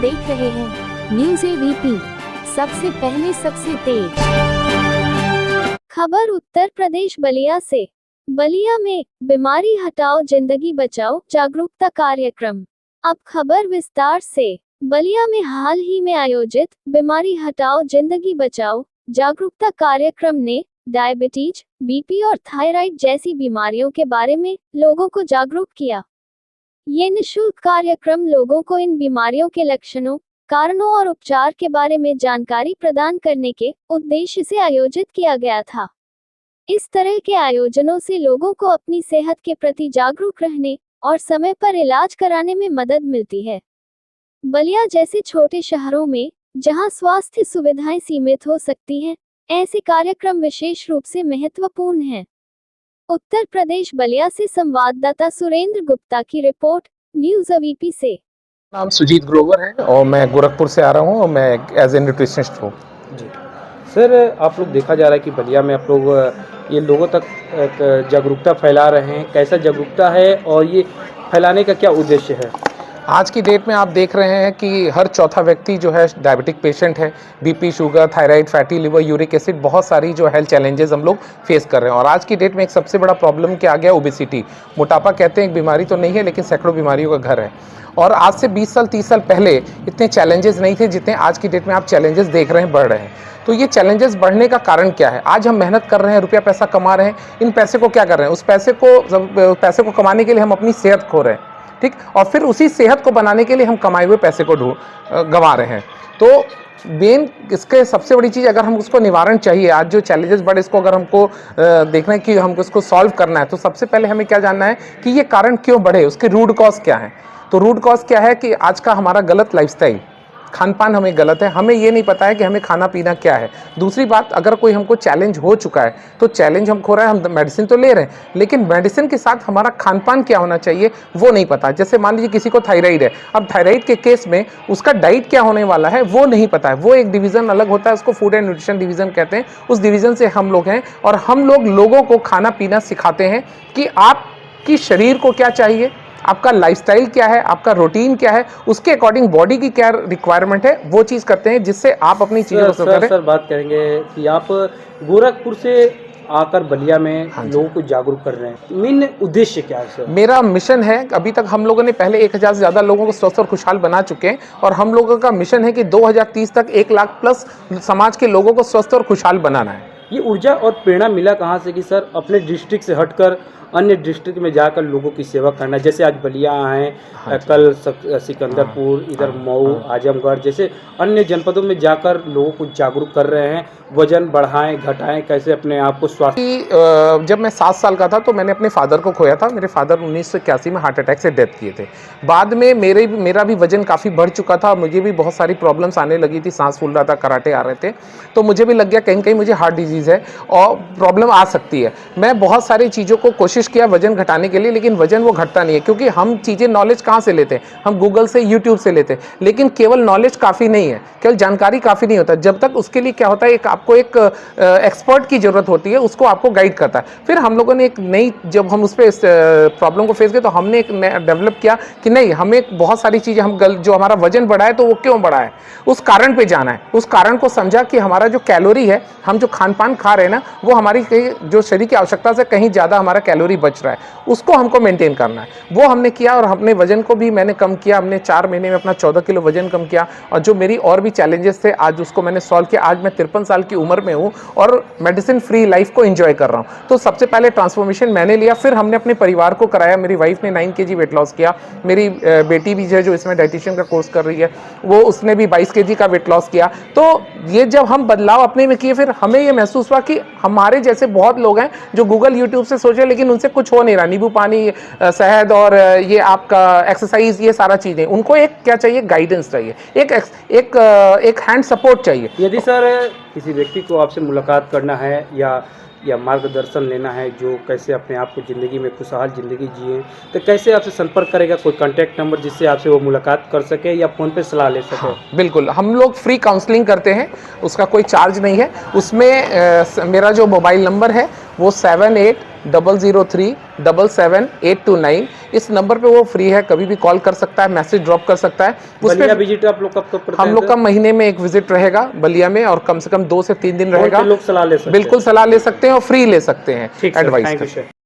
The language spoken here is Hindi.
देख रहे हैं न्यूज़ एबीपी, सबसे पहले सबसे तेज खबर। उत्तर प्रदेश बलिया से। बलिया में बीमारी हटाओ जिंदगी बचाओ जागरूकता कार्यक्रम। अब खबर विस्तार से। बलिया में हाल ही में आयोजित बीमारी हटाओ जिंदगी बचाओ जागरूकता कार्यक्रम ने डायबिटीज, बीपी और थायराइड जैसी बीमारियों के बारे में लोगों को जागरूक किया। ये निःशुल्क कार्यक्रम लोगों को इन बीमारियों के लक्षणों, कारणों और उपचार के बारे में जानकारी प्रदान करने के उद्देश्य से आयोजित किया गया था। इस तरह के आयोजनों से लोगों को अपनी सेहत के प्रति जागरूक रहने और समय पर इलाज कराने में मदद मिलती है। बलिया जैसे छोटे शहरों में, जहां स्वास्थ्य सुविधाएं सीमित हो सकती हैं, ऐसे कार्यक्रम विशेष रूप से महत्वपूर्ण हैं। उत्तर प्रदेश बलिया से संवाददाता सुरेंद्र गुप्ता की रिपोर्ट, न्यूज़ एबीपी से। नाम सुजीत ग्रोवर है और मैं गोरखपुर से आ रहा हूँ और मैं एज ए न्यूट्रिशनिस्ट हूँ। जी सर, आप लोग देखा जा रहा है कि बलिया में आप लोग ये लोगों तक एक जागरूकता फैला रहे हैं। कैसा जागरूकता है और ये फैलाने का क्या उद्देश्य है? आज की डेट में आप देख रहे हैं कि हर चौथा व्यक्ति जो है डायबिटिक पेशेंट है। BP, sugar, thyroid, fatty liver, uric acid, बहुत सारी जो हेल्थ चैलेंजेस हम लोग फेस कर रहे हैं। और आज की डेट में एक सबसे बड़ा प्रॉब्लम क्या आ गया, ओबेसिटी। मोटापा कहते हैं एक बीमारी तो नहीं है, लेकिन सैकड़ों बीमारियों का घर है। और आज से 20 साल 30 साल पहले इतने चैलेंजेस नहीं थे जितने आज की डेट में आप चैलेंजेस देख रहे हैं बढ़ रहे हैं। तो ये चैलेंजेस बढ़ने का कारण क्या है? आज हम मेहनत कर रहे हैं, रुपया पैसा कमा रहे हैं, इन पैसे को क्या कर रहे हैं? उस पैसे को कमाने के लिए हम अपनी सेहत खो रहे हैं, ठीक, और फिर उसी सेहत को बनाने के लिए हम कमाए हुए पैसे को गंवा रहे हैं। तो मेन इसके सबसे बड़ी चीज़, अगर हम उसको निवारण चाहिए, आज जो चैलेंजेस बढ़े इसको अगर हमको देखना है कि हमको इसको सॉल्व करना है, तो सबसे पहले हमें क्या जानना है कि ये कारण क्यों बढ़े, उसके रूट कॉज क्या है। तो रूट कॉज क्या है कि आज का हमारा गलत लाइफस्टाइल, खान पान हमें गलत है, हमें ये नहीं पता है कि हमें खाना पीना क्या है। दूसरी बात, अगर कोई हमको चैलेंज हो चुका है तो चैलेंज हम खो रहे हैं, हम मेडिसिन तो ले रहे हैं, लेकिन मेडिसिन के साथ हमारा खान पान क्या होना चाहिए वो नहीं पता। जैसे मान लीजिए किसी को थायराइड है, अब थायराइड के केस में उसका डाइट क्या होने वाला है वो नहीं पता है। वो एक डिवीज़न अलग होता है, उसको फूड एंड न्यूट्रिशन डिवीज़न कहते हैं। उस डिवीज़न से हम लोग हैं और हम लोग लोगों को खाना पीना सिखाते हैं कि आपकी शरीर को क्या चाहिए, आपका लाइफस्टाइल क्या है, आपका रूटीन क्या है, उसके अकॉर्डिंग बॉडी की क्या रिक्वायरमेंट है, वो चीज़ करते हैं जिससे आप अपनी चीज़ों को करें। सर बात करेंगे कि आप गोरखपुर से आकर बलिया में लोगों को जागरूक कर रहे हैं, मेन उद्देश्य क्या है सर? मेरा मिशन है, अभी तक हम लोगों ने पहले 1000 से ज़्यादा लोगों को स्वस्थ और खुशहाल बना चुके हैं और हम लोगों का मिशन है कि 2030 तक 1 लाख प्लस समाज के लोगों को स्वस्थ और खुशहाल बनाना है। ये ऊर्जा और प्रेरणा मिला कहाँ से कि सर अपने डिस्ट्रिक्ट से हटकर अन्य डिस्ट्रिक्ट में जाकर लोगों की सेवा करना? जैसे आज बलिया आए, कल सिकंदरपुर, इधर मऊ, आजमगढ़ जैसे अन्य जनपदों में जाकर लोगों को जागरूक कर रहे हैं, वजन बढ़ाएं घटाएं, कैसे अपने आप को स्वास्थ्य। जब मैं 7 साल का था तो मैंने अपने फादर को खोया था। मेरे फादर 1981 में हार्ट अटैक से डेथ किए थे। बाद में मेरा भी वजन काफ़ी बढ़ चुका था, मुझे भी बहुत सारी प्रॉब्लम्स आने लगी थी, सांस फूल रहा था, कराटे आ रहे थे, तो मुझे भी लग गया कहीं कहीं मुझे हार्ट डिजीज़ है और प्रॉब्लम आ सकती है। मैं बहुत सारी चीज़ों को कोशिश किया वजन घटाने के लिए, लेकिन वजन वो घटता नहीं है, क्योंकि हम चीज़ें नॉलेज कहाँ से लेते हैं? हम गूगल से, यूट्यूब से लेते हैं। लेकिन केवल नॉलेज काफ़ी नहीं है, केवल जानकारी काफ़ी नहीं होता। जब तक उसके लिए क्या होता है, आपको एक एक्सपर्ट की ज़रूरत होती है, उसको आपको गाइड करता है। फिर हम लोगों ने एक नई, जब हम उस पर प्रॉब्लम को फेस किया तो हमने एक डेवलप किया कि नहीं, हमें बहुत सारी चीज़ें, हम जो हमारा वजन बढ़ा है तो वो क्यों बढ़ा है, उस कारण पे जाना है। उस कारण को समझा कि हमारा जो कैलोरी है, हम जो खान पान खा रहे हैं ना, वो हमारी जो शरीर की आवश्यकता से कहीं ज़्यादा हमारा कैलोरी बच रहा है, उसको हमको मेंटेन करना है। वो हमने किया और अपने वजन को भी मैंने कम किया। हमने 4 महीने में अपना 14 किलो वजन कम किया और जो मेरी और भी चैलेंजेस थे आज उसको मैंने सॉल्व किया। आज मैं 53 साल की उम्र में हूँ और मेडिसिन फ्री लाइफ को एंजॉय कर रहा हूँ। तो सबसे पहले ट्रांसफॉर्मेशन मैंने लिया, फिर हमने अपने परिवार को कराया। मेरी वाइफ ने 9 kg वेट लॉस किया, मेरी बेटी भी है जो इसमें डाइटिशियन का कोर्स कर रही है, वो उसने भी 22 kg का वेट लॉस किया। तो ये जब हम बदलाव अपने में किए, फिर हमें ये महसूस हुआ कि हमारे जैसे बहुत लोग हैं जो गूगल यूट्यूब से सोचे लेकिन उनसे कुछ हो नहीं रहा। नींबू पानी, शहद और ये आपका एक्सरसाइज, ये सारा चीज़ें, उनको एक क्या चाहिए, गाइडेंस चाहिए, एक हैंड सपोर्ट चाहिए। यदि सर किसी व्यक्ति को आपसे मुलाकात करना है या मार्गदर्शन लेना है जो कैसे अपने आप को ज़िंदगी में खुशहाल ज़िंदगी जिए, तो कैसे आपसे संपर्क करेगा? कोई कॉन्टैक्ट नंबर जिससे आपसे वो मुलाकात कर सके या फ़ोन पे सलाह ले सके? हाँ, बिल्कुल, हम लोग फ्री काउंसलिंग करते हैं, उसका कोई चार्ज नहीं है। उसमें मेरा जो मोबाइल नंबर है वो 003777829। इस नंबर पे वो फ्री है, कभी भी कॉल कर सकता है, मैसेज ड्रॉप कर सकता है। उस बलिया पे विजिट आप लोग कब कब करते हम हैं लोग सर? का महीने में एक विजिट रहेगा बलिया में, और कम से कम 2 से 3 दिन कौन रहेगा। से लोग सलाह ले सकते हैं? बिल्कुल सलाह ले सकते हैं और फ्री ले सकते हैं ठीक सर, एडवाइस थैंक यू का। सर।